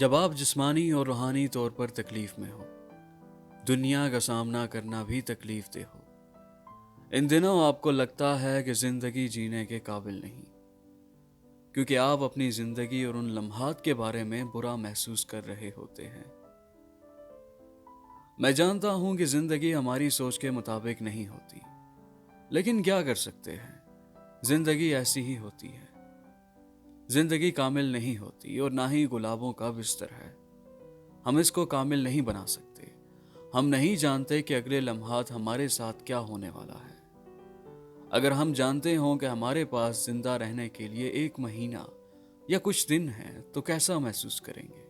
जब आप जिस्मानी और रूहानी तौर पर तकलीफ में हो, दुनिया का सामना करना भी तकलीफ दे हो, इन दिनों आपको लगता है कि जिंदगी जीने के काबिल नहीं, क्योंकि आप अपनी जिंदगी और उन लम्हात के बारे में बुरा महसूस कर रहे होते हैं। मैं जानता हूं कि जिंदगी हमारी सोच के मुताबिक नहीं होती, लेकिन क्या कर सकते हैं, जिंदगी ऐसी ही होती है। जिंदगी कामिल नहीं होती और ना ही गुलाबों का बिस्तर है। हम इसको कामिल नहीं बना सकते। हम नहीं जानते कि अगले लम्हात हमारे साथ क्या होने वाला है। अगर हम जानते हों कि हमारे पास जिंदा रहने के लिए 1 महीना या कुछ दिन है तो कैसा महसूस करेंगे।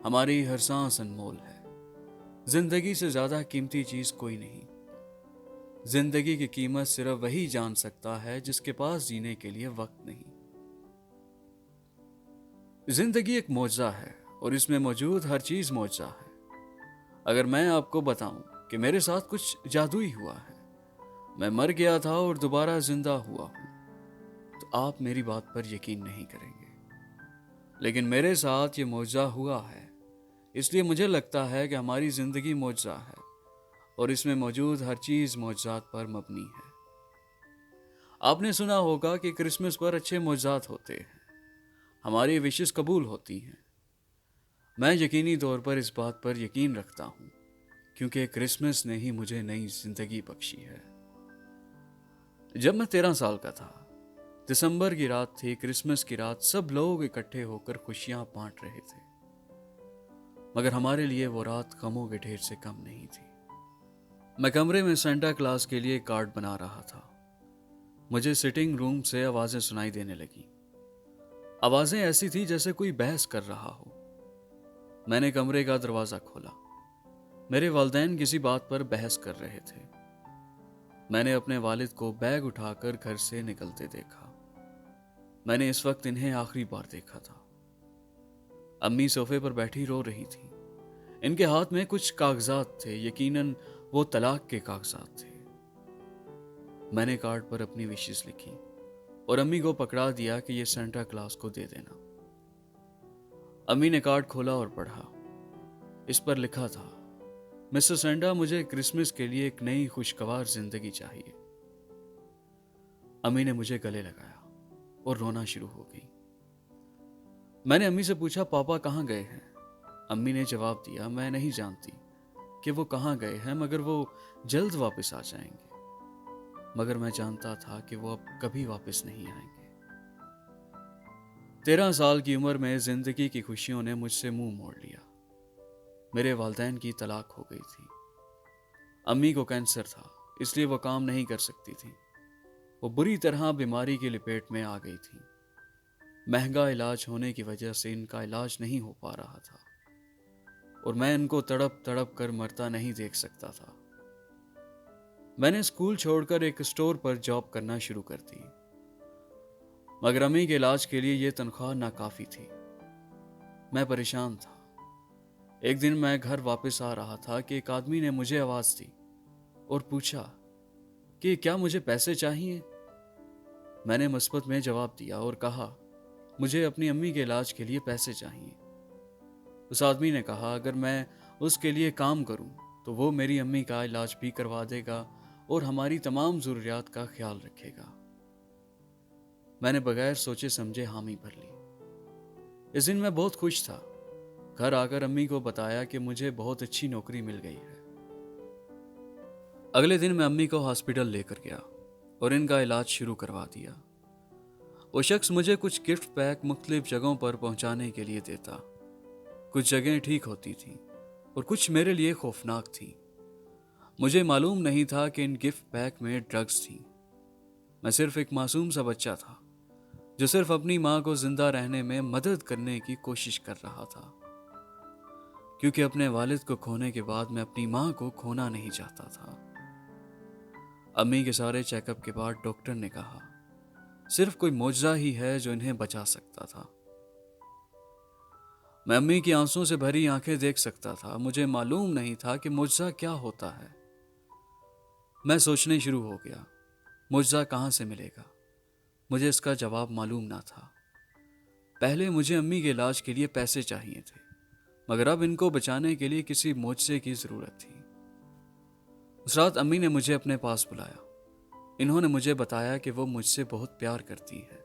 हमारी हर सांस अनमोल है। जिंदगी से ज्यादा कीमती चीज कोई नहीं। जिंदगी की कीमत सिर्फ वही जान सकता है जिसके पास जीने के लिए वक्त नहीं। जिंदगी एक मौजज़ा है और इसमें मौजूद हर चीज मौजज़ा है। अगर मैं आपको बताऊं कि मेरे साथ कुछ जादुई हुआ है, मैं मर गया था और दोबारा जिंदा हुआ हूं, तो आप मेरी बात पर यकीन नहीं करेंगे। लेकिन मेरे साथ ये मौजज़ा हुआ है, इसलिए मुझे लगता है कि हमारी जिंदगी मौजज़ा है और इसमें मौजूद हर चीज मौजज़ात पर मबनी है। आपने सुना होगा कि क्रिसमस पर अच्छे मौजज़ात होते हैं, हमारी विशेष कबूल होती हैं। मैं यकीनी तौर पर इस बात पर यकीन रखता हूं, क्योंकि क्रिसमस ने ही मुझे नई जिंदगी बख्शी है। जब मैं 13 साल का था, दिसंबर की रात थी, क्रिसमस की रात, सब लोग इकट्ठे होकर खुशियां बांट रहे थे, मगर हमारे लिए वो रात गमों के ढेर से कम नहीं थी। मैं कमरे में सेंटा क्लॉस के लिए कार्ड बना रहा था। मुझे सिटिंग रूम से आवाजें सुनाई देने लगी। आवाजें ऐसी थी जैसे कोई बहस कर रहा हो। मैंने कमरे का दरवाजा खोला। मेरे वालिदैन किसी बात पर बहस कर रहे थे। मैंने अपने वालिद को बैग उठाकर घर से निकलते देखा। मैंने इस वक्त इन्हें आखिरी बार देखा था। अम्मी सोफे पर बैठी रो रही थी। इनके हाथ में कुछ कागजात थे, यकीनन वो तलाक के कागजात थे। मैंने कार्ड पर अपनी विशेस लिखी और अम्मी को पकड़ा दिया कि ये सेंटा क्लॉस को दे देना। अम्मी ने कार्ड खोला और पढ़ा। इस पर लिखा था, मिस्टर सेंटा, मुझे क्रिसमस के लिए एक नई खुशगवार जिंदगी चाहिए। अम्मी ने मुझे गले लगाया और रोना शुरू हो गई। मैंने अम्मी से पूछा, पापा कहाँ गए हैं? अम्मी ने जवाब दिया, मैं नहीं जानती कि वो कहाँ गए हैं, मगर वो जल्द वापस आ जाएंगे। मगर मैं जानता था कि वो अब कभी वापस नहीं आएंगे। 13 साल की उम्र में जिंदगी की खुशियों ने मुझसे मुंह मोड़ लिया। मेरे वालिदैन की तलाक हो गई थी। अम्मी को कैंसर था, इसलिए वो काम नहीं कर सकती थी। वो बुरी तरह बीमारी की लपेट में आ गई थी। महंगा इलाज होने की वजह से इनका इलाज नहीं हो पा रहा था और मैं इनको तड़प तड़प कर मरता नहीं देख सकता था। मैंने स्कूल छोड़कर एक स्टोर पर जॉब करना शुरू कर दी, मगर अम्मी के इलाज के लिए यह तनख्वाह नाकाफी थी। मैं परेशान था। एक दिन मैं घर वापस आ रहा था कि एक आदमी ने मुझे आवाज दी और पूछा कि क्या मुझे पैसे चाहिए। मैंने मस्बत में जवाब दिया और कहा, मुझे अपनी अम्मी के इलाज के लिए पैसे चाहिए। उस आदमी ने कहा, अगर मैं उसके लिए काम करूं तो वो मेरी अम्मी का इलाज भी करवा देगा और हमारी तमाम ज़रूरियात का ख्याल रखेगा। मैंने बगैर सोचे समझे हामी भर ली। इस दिन मैं बहुत खुश था। घर आकर अम्मी को बताया कि मुझे बहुत अच्छी नौकरी मिल गई है। अगले दिन मैं अम्मी को हॉस्पिटल लेकर गया और इनका इलाज शुरू करवा दिया। वो शख्स मुझे कुछ गिफ्ट पैक मुख्तलिफ जगहों पर पहुंचाने के लिए देता। कुछ जगहें ठीक होती थीं और कुछ मेरे लिए खौफनाक थीं। मुझे मालूम नहीं था कि इन गिफ्ट पैक में ड्रग्स थीं। मैं सिर्फ एक मासूम सा बच्चा था जो सिर्फ अपनी माँ को जिंदा रहने में मदद करने की कोशिश कर रहा था, क्योंकि अपने वालिद को खोने के बाद मैं अपनी माँ को खोना नहीं चाहता था। अम्मी के सारे चेकअप के बाद डॉक्टर ने कहा, सिर्फ कोई मौजज़ा ही है जो इन्हें बचा सकता था। मैं अम्मी की आंसुओं से भरी आंखें देख सकता था। मुझे मालूम नहीं था कि मुआवजा क्या होता है। मैं सोचने शुरू हो गया, मुआवजा कहाँ से मिलेगा? मुझे इसका जवाब मालूम ना था। पहले मुझे अम्मी के इलाज के लिए पैसे चाहिए थे, मगर अब इनको बचाने के लिए किसी मुझसे की ज़रूरत थी। उस रात अम्मी ने मुझे अपने पास बुलाया। इन्होंने मुझे बताया कि वो मुझसे बहुत प्यार करती है।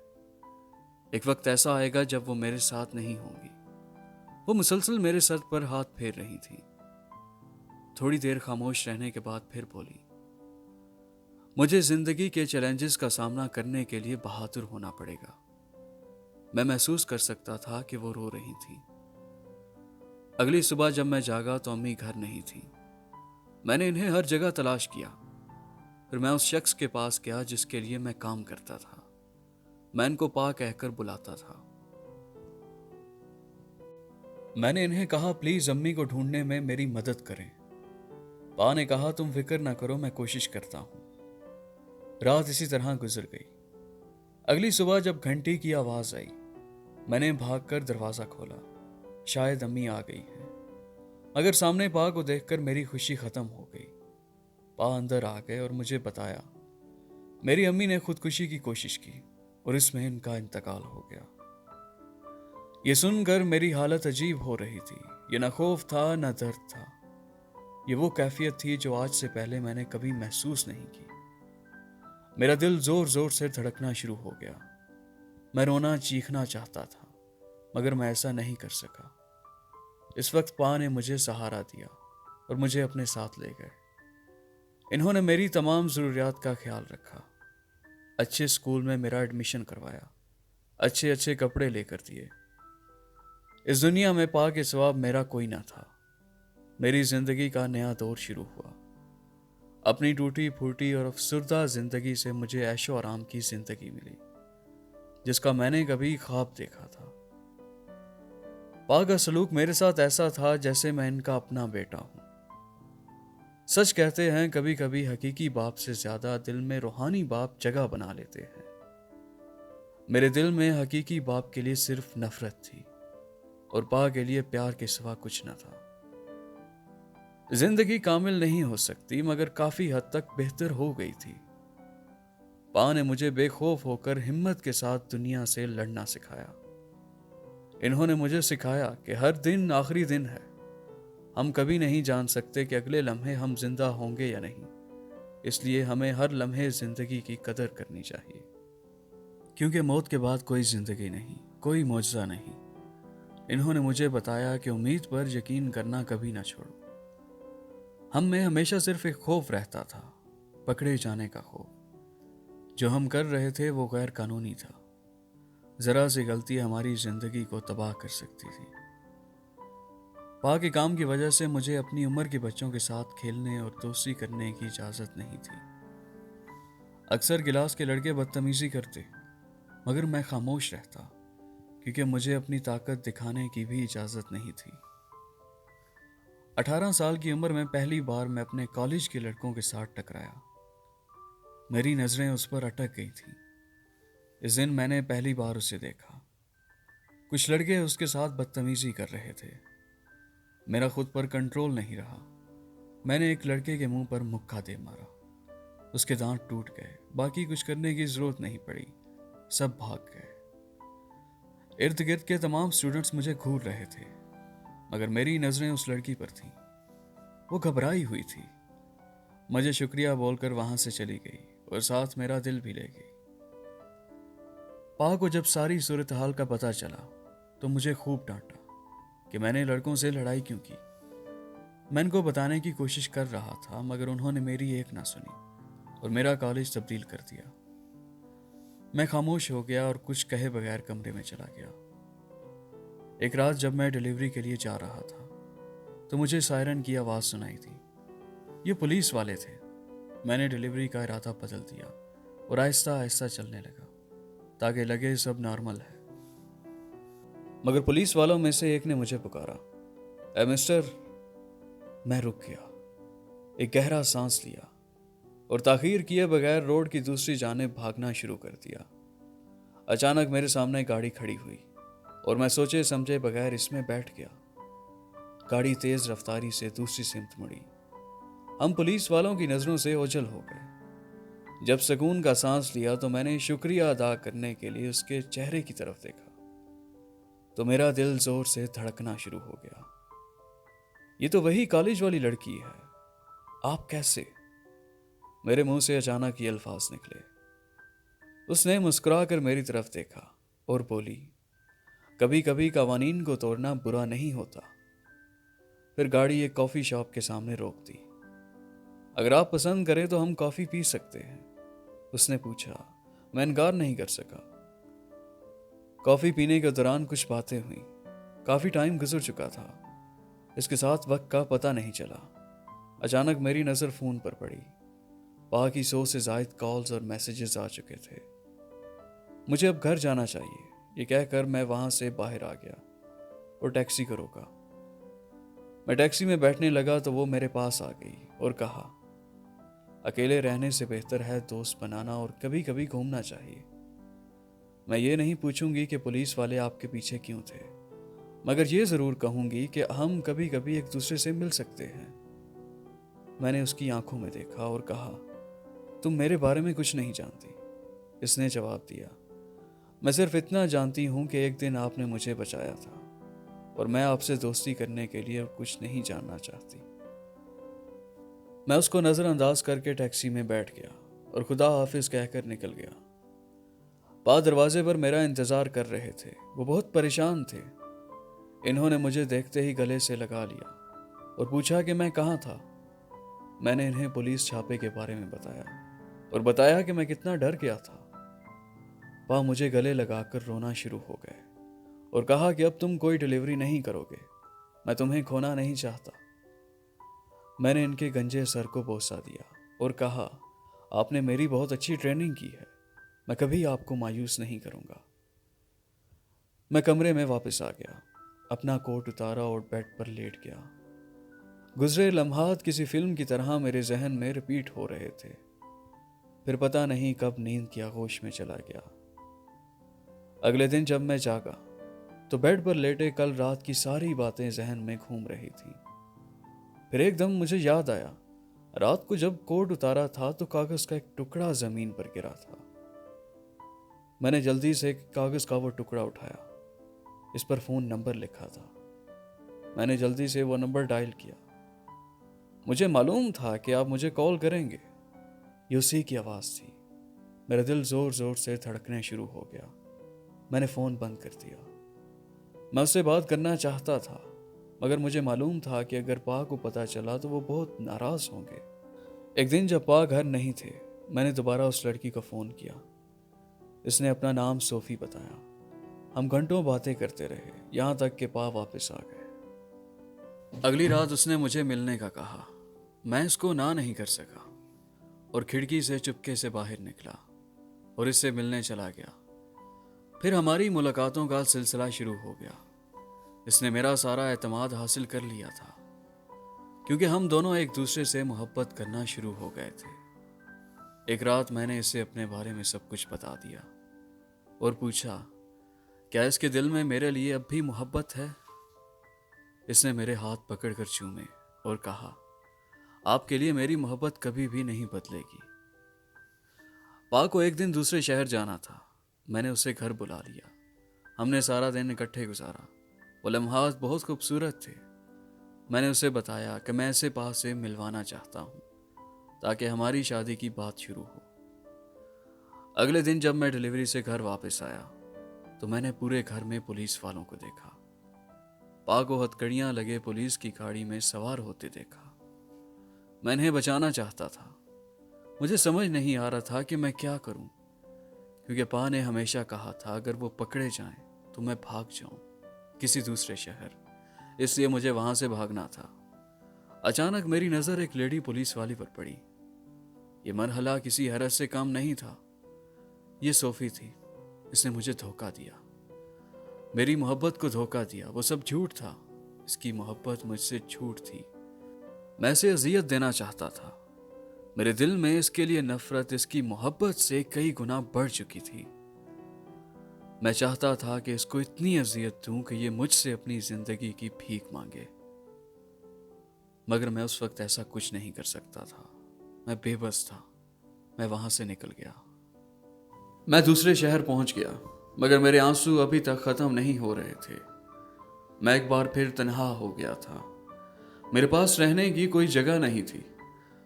एक वक्त ऐसा आएगा जब वो मेरे साथ नहीं होंगी। वो मुसलसल मेरे सर पर हाथ फेर रही थी। थोड़ी देर खामोश रहने के बाद फिर बोली, मुझे जिंदगी के चैलेंजेस का सामना करने के लिए बहादुर होना पड़ेगा। मैं महसूस कर सकता था कि वो रो रही थी। अगली सुबह जब मैं जागा तो अम्मी घर नहीं थी। मैंने इन्हें हर जगह तलाश किया। फिर मैं उस शख्स के पास गया जिसके लिए मैं काम करता था। मैं इनको पा कहकर बुलाता था। मैंने इन्हें कहा, प्लीज अम्मी को ढूंढने में मेरी मदद करें। पा ने कहा, तुम फिक्र ना करो, मैं कोशिश करता हूं। रात इसी तरह गुजर गई। अगली सुबह जब घंटी की आवाज आई, मैंने भागकर दरवाजा खोला। शायद अम्मी आ गई है। मगर सामने पा को देखकर मेरी खुशी खत्म हो गई। पा अंदर आ गए और मुझे बताया, मेरी अम्मी ने खुदकुशी की कोशिश की और इसमें इनका इंतकाल हो गया। ये सुनकर मेरी हालत अजीब हो रही थी। ये न खौफ था न दर्द था। ये वो कैफियत थी जो आज से पहले मैंने कभी महसूस नहीं की। मेरा दिल जोर जोर से धड़कना शुरू हो गया। मैं रोना चीखना चाहता था, मगर मैं ऐसा नहीं कर सका। इस वक्त पा ने मुझे सहारा दिया और मुझे अपने साथ ले गए। इन्होंने मेरी तमाम ज़रूरियात का ख्याल रखा। अच्छे स्कूल में मेरा एडमिशन करवाया, अच्छे अच्छे कपड़े लेकर दिए। इस दुनिया में पा के सिवा मेरा कोई ना था। मेरी जिंदगी का नया दौर शुरू हुआ। अपनी टूटी फूटी और अफसरदा जिंदगी से मुझे ऐशो आराम की जिंदगी मिली, जिसका मैंने कभी ख्वाब देखा था। पा का सलूक मेरे साथ ऐसा था जैसे मैं इनका अपना बेटा हूं। सच कहते हैं, कभी कभी हकीकी बाप से ज्यादा दिल में रूहानी बाप जगह बना लेते हैं। मेरे दिल में हकीकी बाप के लिए सिर्फ नफरत थी और पा के लिए प्यार के सिवा कुछ न था। जिंदगी कामिल नहीं हो सकती, मगर काफी हद तक बेहतर हो गई थी। पा ने मुझे बेखौफ होकर हिम्मत के साथ दुनिया से लड़ना सिखाया। इन्होंने मुझे सिखाया कि हर दिन आखिरी दिन है। हम कभी नहीं जान सकते कि अगले लम्हे हम जिंदा होंगे या नहीं, इसलिए हमें हर लम्हे जिंदगी की कदर करनी चाहिए, क्योंकि मौत के बाद कोई जिंदगी नहीं, कोई मौजज़ा नहीं। इन्होंने मुझे बताया कि उम्मीद पर यकीन करना कभी ना छोड़ो। हम में हमेशा सिर्फ एक खौफ रहता था, पकड़े जाने का खौफ। जो हम कर रहे थे वो गैर कानूनी था। जरा सी गलती हमारी जिंदगी को तबाह कर सकती थी। पा के काम की वजह से मुझे अपनी उम्र के बच्चों के साथ खेलने और दोस्ती करने की इजाज़त नहीं थी। अक्सर गिलास के लड़के बदतमीजी करते, मगर मैं खामोश रहता, क्योंकि मुझे अपनी ताकत दिखाने की भी इजाज़त नहीं थी। 18 साल की उम्र में पहली बार मैं अपने कॉलेज के लड़कों के साथ टकराया। मेरी नज़रें उस पर अटक गई थीं। इस दिन मैंने पहली बार उसे देखा। कुछ लड़के उसके साथ बदतमीजी कर रहे थे। मेरा खुद पर कंट्रोल नहीं रहा। मैंने एक लड़के के मुंह पर मुक्का दे मारा। उसके दांत टूट गए। बाकी कुछ करने की जरूरत नहीं पड़ी, सब भाग गए। इर्द गिर्द के तमाम स्टूडेंट्स मुझे घूर रहे थे, मगर मेरी नजरें उस लड़की पर थीं। वो घबराई हुई थी। मुझे शुक्रिया बोलकर वहां से चली गई और साथ मेरा दिल भी ले गई। पा को जब सारी सूरत हाल का पता चला तो मुझे खूब डांटा कि मैंने लड़कों से लड़ाई क्यों की। मैं इनको बताने की कोशिश कर रहा था, मगर उन्होंने मेरी एक ना सुनी और मेरा कॉलेज तब्दील कर दिया। मैं खामोश हो गया और कुछ कहे बगैर कमरे में चला गया। एक रात जब मैं डिलीवरी के लिए जा रहा था तो मुझे सायरन की आवाज़ सुनाई थी। ये पुलिस वाले थे। मैंने डिलीवरी का इरादा बदल दिया और आहिस्ता आहिस्ता चलने लगा ताकि लगे सब नॉर्मल है। मगर पुलिस वालों में से एक ने मुझे पुकारा, ए मिस्टर। मैं रुक गया, एक गहरा सांस लिया और ताखीर किए बगैर रोड की दूसरी जानिब भागना शुरू कर दिया। अचानक मेरे सामने गाड़ी खड़ी हुई और मैं सोचे समझे बगैर इसमें बैठ गया। गाड़ी तेज रफ्तारी से दूसरी सिमत मुड़ी। हम पुलिस वालों की नज़रों से ओझल हो गए। जब सुकून का सांस लिया तो मैंने शुक्रिया अदा करने के लिए उसके चेहरे की तरफ देखा। तो मेरा दिल जोर से धड़कना शुरू हो गया। ये तो वही कॉलेज वाली लड़की है। आप कैसे? मेरे मुंह से अचानक ये अल्फाज निकले। उसने मुस्कुराकर मेरी तरफ देखा और बोली, कभी कभी कवानीन को तोड़ना बुरा नहीं होता। फिर गाड़ी एक कॉफी शॉप के सामने रोक दी। अगर आप पसंद करें तो हम कॉफी पी सकते हैं, उसने पूछा। मैं इनकार नहीं कर सका। कॉफी पीने के दौरान कुछ बातें हुई। काफी टाइम गुजर चुका था, इसके साथ वक्त का पता नहीं चला। अचानक मेरी नजर फोन पर पड़ी। बाकी 100 से ज्यादा कॉल्स और मैसेजेस आ चुके थे। मुझे अब घर जाना चाहिए, ये कहकर मैं वहां से बाहर आ गया और टैक्सी को रोका। मैं टैक्सी में बैठने लगा तो वो मेरे पास आ गई और कहा, अकेले रहने से बेहतर है दोस्त बनाना और कभी कभी घूमना चाहिए। मैं ये नहीं पूछूंगी कि पुलिस वाले आपके पीछे क्यों थे, मगर ये जरूर कहूंगी कि हम कभी कभी एक दूसरे से मिल सकते हैं। मैंने उसकी आंखों में देखा और कहा, तुम मेरे बारे में कुछ नहीं जानती। इसने जवाब दिया, मैं सिर्फ इतना जानती हूं कि एक दिन आपने मुझे बचाया था और मैं आपसे दोस्ती करने के लिए कुछ नहीं जानना चाहती। मैं उसको नजरअंदाज करके टैक्सी में बैठ गया और खुदा हाफिज कहकर निकल गया। पा दरवाजे पर मेरा इंतजार कर रहे थे। वो बहुत परेशान थे। इन्होंने मुझे देखते ही गले से लगा लिया और पूछा कि मैं कहाँ था। मैंने इन्हें पुलिस छापे के बारे में बताया और बताया कि मैं कितना डर गया था। पा मुझे गले लगाकर रोना शुरू हो गए और कहा कि अब तुम कोई डिलीवरी नहीं करोगे, मैं तुम्हें खोना नहीं चाहता। मैंने इनके गंजे सर को बोसा दिया और कहा, आपने मेरी बहुत अच्छी ट्रेनिंग की है, मैं कभी आपको मायूस नहीं करूंगा। मैं कमरे में वापस आ गया, अपना कोट उतारा और बेड पर लेट गया। गुजरे लम्हात किसी फिल्म की तरह मेरे जहन में रिपीट हो रहे थे। फिर पता नहीं कब नींद की आगोश में चला गया। अगले दिन जब मैं जागा तो बेड पर लेटे कल रात की सारी बातें जहन में घूम रही थी। फिर एकदम मुझे याद आया, रात को जब कोट उतारा था तो कागज का एक टुकड़ा जमीन पर गिरा था। मैंने जल्दी से कागज का वो टुकड़ा उठाया। इस पर फोन नंबर लिखा था। मैंने जल्दी से वो नंबर डायल किया। मुझे मालूम था कि आप मुझे कॉल करेंगे। ये उसी की आवाज थी। मेरा दिल जोर जोर से धड़कने शुरू हो गया। मैंने फोन बंद कर दिया। मैं उससे बात करना चाहता था, मगर मुझे मालूम था कि अगर पा को पता चला तो वो बहुत नाराज होंगे। एक दिन जब पा घर नहीं थे, मैंने दोबारा उस लड़की को फोन किया। इसने अपना नाम सोफी बताया। हम घंटों बातें करते रहे, यहां तक कि पा वापस आ गए। अगली रात उसने मुझे मिलने का कहा। मैं इसको ना नहीं कर सका और खिड़की से चुपके से बाहर निकला और इससे मिलने चला गया। फिर हमारी मुलाकातों का सिलसिला शुरू हो गया। इसने मेरा सारा एतमाद हासिल कर लिया था, क्योंकि हम दोनों एक दूसरे से मोहब्बत करना शुरू हो गए थे। एक रात मैंने इसे अपने बारे में सब कुछ बता दिया और पूछा, क्या इसके दिल में मेरे लिए अब भी मोहब्बत है? इसने मेरे हाथ पकड़कर चूमे और कहा, आपके लिए मेरी मोहब्बत कभी भी नहीं बदलेगी। पा को एक दिन दूसरे शहर जाना था। मैंने उसे घर बुला लिया। हमने सारा दिन इकट्ठे गुजारा। वो लम्हात बहुत खूबसूरत थे। मैंने उसे बताया कि मैं इसे पा से मिलवाना चाहता हूँ ताकि हमारी शादी की बात शुरू हो। अगले दिन जब मैं डिलीवरी से घर वापस आया तो मैंने पूरे घर में पुलिस वालों को देखा। पा को हथकड़ियां लगे पुलिस की गाड़ी में सवार होते देखा। मैं इन्हें बचाना चाहता था। मुझे समझ नहीं आ रहा था कि मैं क्या करूं, क्योंकि पा ने हमेशा कहा था अगर वो पकड़े जाएं तो मैं भाग जाऊं किसी दूसरे शहर, इसलिए मुझे वहां से भागना था। अचानक मेरी नजर एक लेडी पुलिस वाली पर पड़ी। ये मरहला किसी हैरत से काम नहीं था। ये सोफी थी। इसने मुझे धोखा दिया, मेरी मोहब्बत को धोखा दिया। वो सब झूठ था। इसकी मोहब्बत मुझसे झूठ थी। मैं इसे अजियत देना चाहता था। मेरे दिल में इसके लिए नफरत इसकी मोहब्बत से कई गुना बढ़ चुकी थी। मैं चाहता था कि इसको इतनी अजियत दूं कि ये मुझसे अपनी जिंदगी की भीख मांगे, मगर मैं उस वक्त ऐसा कुछ नहीं कर सकता था। मैं बेबस था। मैं वहां से निकल गया। मैं दूसरे शहर पहुंच गया। मगर मेरे आंसू अभी तक ख़त्म नहीं हो रहे थे। मैं एक बार फिर तन्हा हो गया था। मेरे पास रहने की कोई जगह नहीं थी,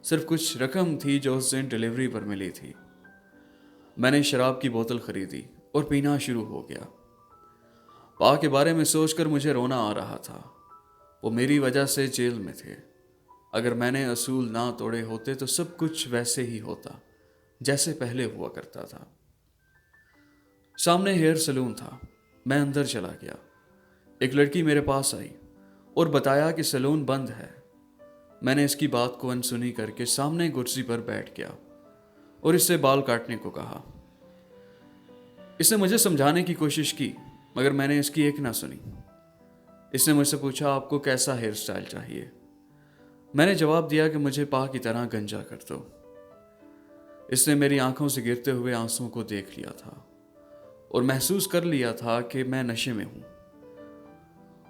सिर्फ कुछ रकम थी जो उस दिन डिलीवरी पर मिली थी। मैंने शराब की बोतल खरीदी और पीना शुरू हो गया। पा के बारे में सोचकर मुझे रोना आ रहा था। वो मेरी वजह से जेल में थे। अगर मैंने असूल ना तोड़े होते तो सब कुछ वैसे ही होता जैसे पहले हुआ करता था। सामने हेयर सलून था। मैं अंदर चला गया। एक लड़की मेरे पास आई और बताया कि सलून बंद है। मैंने इसकी बात को अनसुनी करके सामने कुर्सी पर बैठ गया और इससे बाल काटने को कहा। इसने मुझे समझाने की कोशिश की, मगर मैंने इसकी एक ना सुनी। इसने मुझसे पूछा, आपको कैसा हेयर स्टाइल चाहिए? मैंने जवाब दिया कि मुझे पा की तरह गंजा कर दो। इसने मेरी आंखों से गिरते हुए आंसुओं को देख लिया था और महसूस कर लिया था कि मैं नशे में हूं।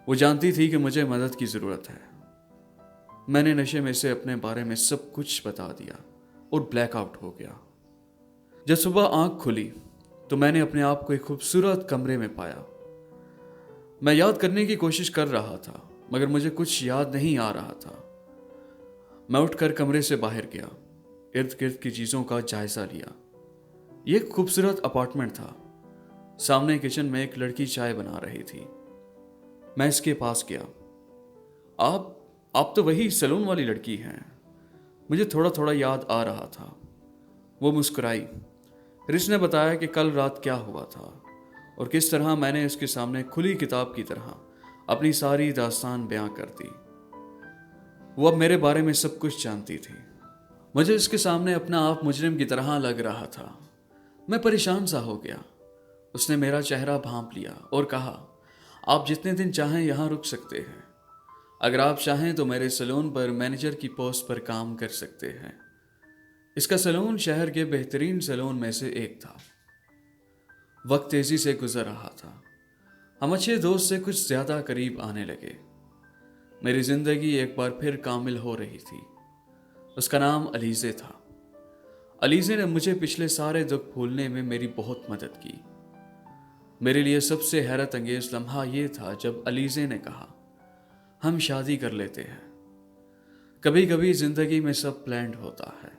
वो जानती थी कि मुझे मदद की जरूरत है। मैंने नशे में से अपने बारे में सब कुछ बता दिया और ब्लैकआउट हो गया। जब सुबह आंख खुली तो मैंने अपने आप को एक खूबसूरत कमरे में पाया। मैं याद करने की कोशिश कर रहा था, मगर मुझे कुछ याद नहीं आ रहा था। मैं उठकर कमरे से बाहर गया, इर्द गिर्द की चीजों का जायजा लिया। ये एक खूबसूरत अपार्टमेंट था। सामने किचन में एक लड़की चाय बना रही थी। मैं इसके पास गया। आप तो वही सैलून वाली लड़की हैं। मुझे थोड़ा थोड़ा याद आ रहा था। वो मुस्कुराई। फिर इसने बताया कि कल रात क्या हुआ था और किस तरह मैंने इसके सामने खुली किताब की तरह अपनी सारी दास्तान बयां कर दी। वो अब मेरे बारे में सब कुछ जानती थी। मुझे इसके सामने अपना आप मुजरिम की तरह लग रहा था। मैं परेशान सा हो गया। उसने मेरा चेहरा भांप लिया और कहा, आप जितने दिन चाहें यहाँ रुक सकते हैं। अगर आप चाहें तो मेरे सैलून पर मैनेजर की पोस्ट पर काम कर सकते हैं। इसका सैलून शहर के बेहतरीन सैलून में से एक था। वक्त तेजी से गुजर रहा था। हम अच्छे दोस्त से कुछ ज्यादा करीब आने लगे। मेरी जिंदगी एक बार फिर कामिल हो रही थी। उसका नाम अलीज़े था। अलीज़े ने मुझे पिछले सारे दुख भूलने में मेरी बहुत मदद की। मेरे लिए सबसे हैरत अंगेज लम्हा यह था जब अलीज़े ने कहा, हम शादी कर लेते हैं। कभी कभी जिंदगी में सब प्लान्ड होता है।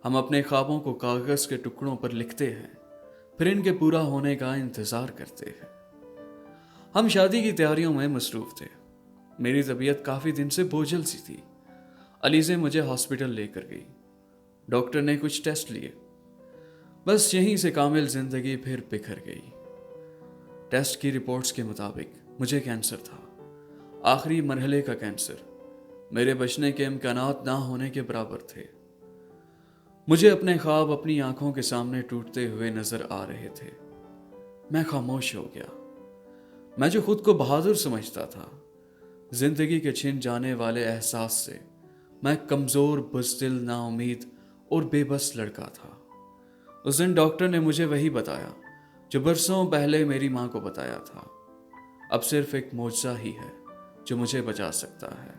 हम अपने ख्वाबों को कागज के टुकड़ों पर लिखते हैं, फिर इनके पूरा होने का इंतजार करते हैं। हम शादी की तैयारियों में मसरूफ थे। मेरी तबीयत काफी दिन से बोझल सी थी। अलीज़े मुझे हॉस्पिटल लेकर गई। डॉक्टर ने कुछ टेस्ट लिए। बस यहीं से कामिल जिंदगी फिर बिखर गई। टेस्ट की रिपोर्ट्स के मुताबिक मुझे कैंसर था, आखिरी मरहले का कैंसर। मेरे बचने के इम्कानात ना होने के बराबर थे। मुझे अपने ख्वाब अपनी आंखों के सामने टूटते हुए नजर आ रहे थे। मैं खामोश हो गया। मैं जो खुद को बहादुर समझता था, जिंदगी के छिन जाने वाले एहसास से मैं कमजोर, बुज़दिल, नाउमीद और बेबस लड़का था। उस दिन डॉक्टर ने मुझे वही बताया जो बरसों पहले मेरी माँ को बताया था। अब सिर्फ एक मौजज़ा ही है जो मुझे बचा सकता है।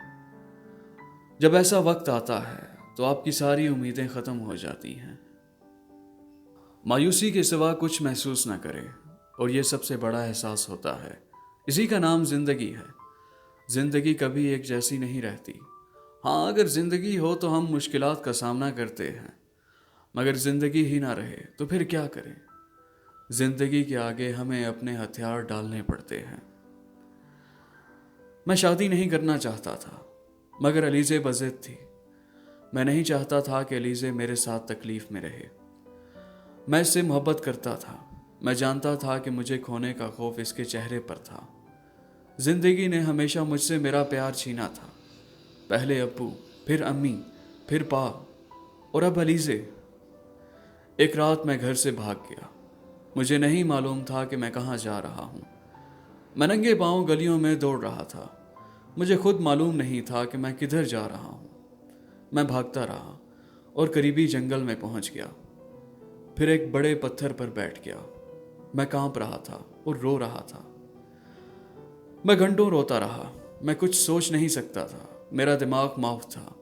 जब ऐसा वक्त आता है तो आपकी सारी उम्मीदें खत्म हो जाती हैं। मायूसी के सिवा कुछ महसूस ना करें, और यह सबसे बड़ा एहसास होता है। इसी का नाम जिंदगी है। जिंदगी कभी एक जैसी नहीं रहती। हाँ, अगर जिंदगी हो तो हम मुश्किलात का सामना करते हैं, मगर जिंदगी ही ना रहे तो फिर क्या करें। जिंदगी के आगे हमें अपने हथियार डालने पड़ते हैं। मैं शादी नहीं करना चाहता था, मगर अलीज़े बज़िद थी। मैं नहीं चाहता था कि अलीज़े मेरे साथ तकलीफ में रहे। मैं इससे मोहब्बत करता था। मैं जानता था कि मुझे खोने का खौफ इसके चेहरे पर था। जिंदगी ने हमेशा मुझसे मेरा प्यार छीना था। पहले अब्बू, फिर अम्मी, फिर पा, और अब अलीज़े। एक रात मैं घर से भाग गया। मुझे नहीं मालूम था कि मैं कहाँ जा रहा हूँ। मैं नंगे पांव गलियों में दौड़ रहा था। मुझे खुद मालूम नहीं था कि मैं किधर जा रहा हूँ। मैं भागता रहा और करीबी जंगल में पहुंच गया। फिर एक बड़े पत्थर पर बैठ गया। मैं कांप रहा था और रो रहा था। मैं घंटों रोता रहा। मैं कुछ सोच नहीं सकता था। मेरा दिमाग माउफ था।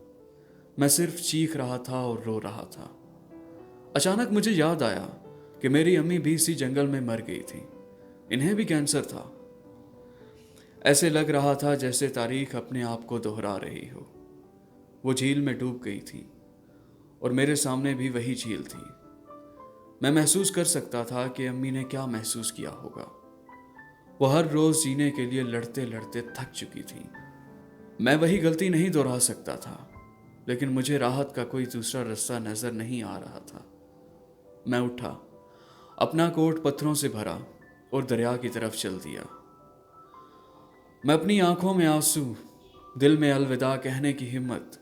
मैं सिर्फ चीख रहा था और रो रहा था। अचानक मुझे याद आया कि मेरी अम्मी भी इसी जंगल में मर गई थी। इन्हें भी कैंसर था। ऐसे लग रहा था जैसे तारीख अपने आप को दोहरा रही हो। वो झील में डूब गई थी और मेरे सामने भी वही झील थी। मैं महसूस कर सकता था कि अम्मी ने क्या महसूस किया होगा। वो हर रोज जीने के लिए लड़ते लड़ते थक चुकी थी। मैं वही गलती नहीं दोहरा सकता था, लेकिन मुझे राहत का कोई दूसरा रास्ता नजर नहीं आ रहा था। मैं उठा, अपना कोट पत्थरों से भरा और दरिया की तरफ चल दिया। मैं अपनी आंखों में आंसू, दिल में अलविदा कहने की हिम्मत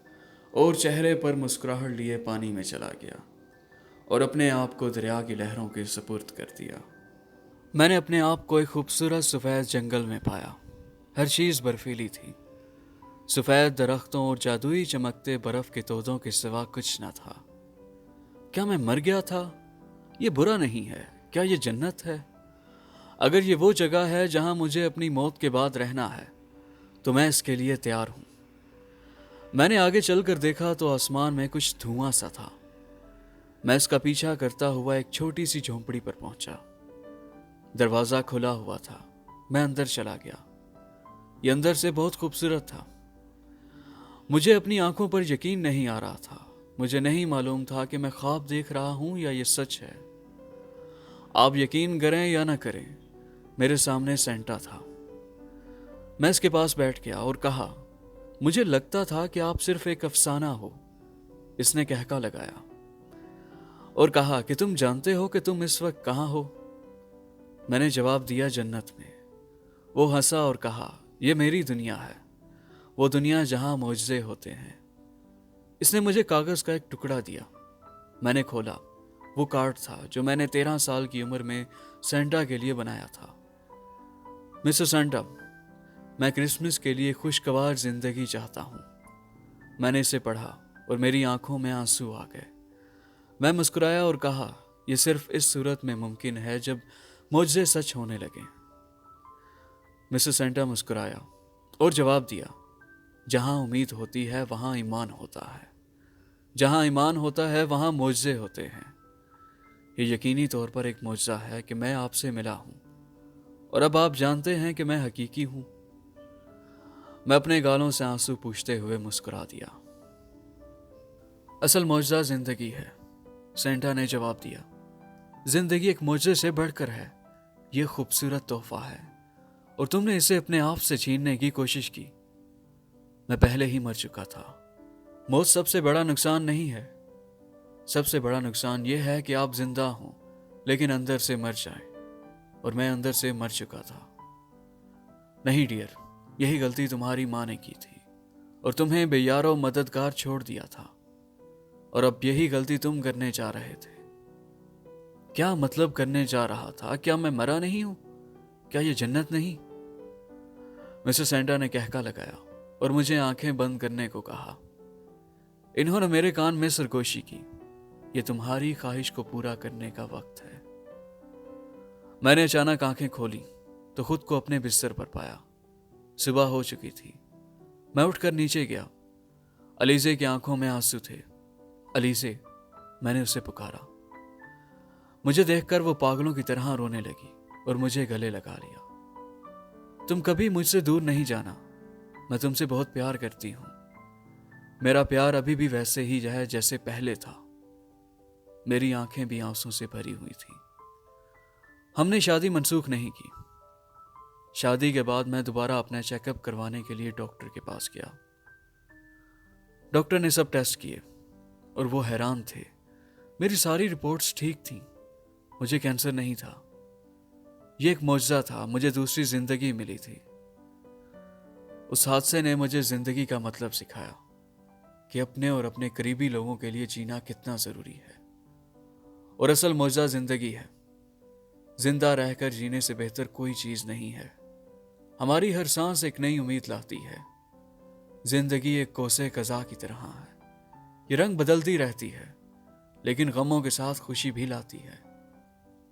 और चेहरे पर मुस्कुराहट लिए पानी में चला गया और अपने आप को दरिया की लहरों के सुपुर्द कर दिया। मैंने अपने आप को एक खूबसूरत सफ़ेद जंगल में पाया। हर चीज़ बर्फीली थी। सफ़ेद दरख्तों और जादुई चमकते बर्फ के तोदों के सिवा कुछ न था। क्या मैं मर गया था? ये बुरा नहीं है। क्या ये जन्नत है? अगर ये वो जगह है जहां मुझे अपनी मौत के बाद रहना है, तो मैं इसके लिए तैयार हूं। मैंने आगे चलकर देखा तो आसमान में कुछ धुआं सा था। मैं इसका पीछा करता हुआ एक छोटी सी झोंपड़ी पर पहुंचा। दरवाजा खुला हुआ था। मैं अंदर चला गया। ये अंदर से बहुत खूबसूरत था। मुझे अपनी आंखों पर यकीन नहीं आ रहा था। मुझे नहीं मालूम था कि मैं ख्वाब देख रहा हूं या ये सच है। आप यकीन करें या ना करें, मेरे सामने सेंटा था। मैं इसके पास बैठ गया और कहा, मुझे लगता था कि आप सिर्फ एक अफसाना हो। इसने कहका लगाया और कहा कि तुम जानते हो कि तुम इस वक्त कहाँ हो? मैंने जवाब दिया, जन्नत में। वो हंसा और कहा, यह मेरी दुनिया है, वो दुनिया जहां मौजज़े होते हैं। इसने मुझे कागज का एक टुकड़ा दिया। मैंने खोला। वो कार्ड था जो मैंने 13 साल की उम्र में सेंटा के लिए बनाया था। मिस्टर सेंटा, मैं क्रिसमस के लिए खुशगवार जिंदगी चाहता हूं। मैंने इसे पढ़ा और मेरी आंखों में आंसू आ गए। मैं मुस्कुराया और कहा, यह सिर्फ इस सूरत में मुमकिन है जब मुझसे सच होने लगे। मिस्टर सेंटा मुस्कुराया और जवाब दिया, जहां उम्मीद होती है वहां ईमान होता है। जहां ईमान होता है वहां मुझसे होते हैं। ये यकीनी तौर पर एक मुआवजा है कि मैं आपसे मिला हूं और अब आप जानते हैं कि मैं हकीकी हूं। मैं अपने गालों से आंसू पूछते हुए मुस्कुरा दिया। असल मुआवजा जिंदगी है, सेंटा ने जवाब दिया। जिंदगी एक मुआवजे से बढ़कर है। यह खूबसूरत तोहफा है और तुमने इसे अपने आप से छीनने की कोशिश की। मैं पहले ही मर चुका था। मौत सबसे बड़ा नुकसान नहीं है। सबसे बड़ा नुकसान यह है कि आप जिंदा हों लेकिन अंदर से मर जाएं, और मैं अंदर से मर चुका था। नहीं डियर, यही गलती तुम्हारी माँ ने की थी और तुम्हें बेयारो मददगार छोड़ दिया था, और अब यही गलती तुम करने जा रहे थे। क्या मतलब करने जा रहा था? क्या मैं मरा नहीं हूं? क्या यह जन्नत नहीं? मिस्टर सेंटा ने कहका लगाया और मुझे आंखें बंद करने को कहा। इन्होंने मेरे कान में सरगोशी की। यह तुम्हारी ख्वाहिश को पूरा करने का वक्त है। मैंने अचानक आंखें खोली तो खुद को अपने बिस्तर पर पाया। सुबह हो चुकी थी। मैं उठकर नीचे गया। अलीजे की आंखों में आंसू थे। अलीजे, मैंने उसे पुकारा। मुझे देखकर वो पागलों की तरह रोने लगी और मुझे गले लगा लिया। तुम कभी मुझसे दूर नहीं जाना। मैं तुमसे बहुत प्यार करती हूं। मेरा प्यार अभी भी वैसे ही है जैसे पहले था। मेरी आंखें भी आंसू से भरी हुई थी। हमने शादी मनसूख नहीं की। शादी के बाद मैं दोबारा अपना चेकअप करवाने के लिए डॉक्टर के पास गया। डॉक्टर ने सब टेस्ट किए और वो हैरान थे। मेरी सारी रिपोर्ट्स ठीक थीं। मुझे कैंसर नहीं था। ये एक मौजज़ा था। मुझे दूसरी जिंदगी मिली थी। उस हादसे ने मुझे जिंदगी का मतलब सिखाया कि अपने और अपने करीबी लोगों के लिए जीना कितना जरूरी है। और असल मौजज़ा जिंदगी है। जिंदा रहकर जीने से बेहतर कोई चीज नहीं है। हमारी हर सांस एक नई उम्मीद लाती है। जिंदगी एक कोसे कज़ा की तरह है। ये रंग बदलती रहती है, लेकिन गमों के साथ खुशी भी लाती है।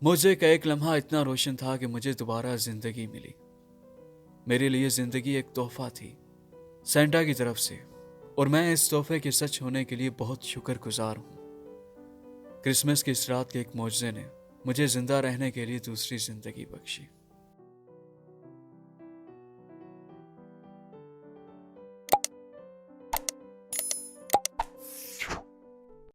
मुझे का एक लम्हा इतना रोशन था कि मुझे दोबारा जिंदगी मिली। मेरे लिए जिंदगी एक तोहफा थी सेंटा की तरफ से, और मैं इस तोहफे के सच होने के लिए बहुत शुक्रगुजार हूं। क्रिसमस की इस रात के एक मौजज़े ने मुझे जिंदा रहने के लिए दूसरी जिंदगी बख्शी।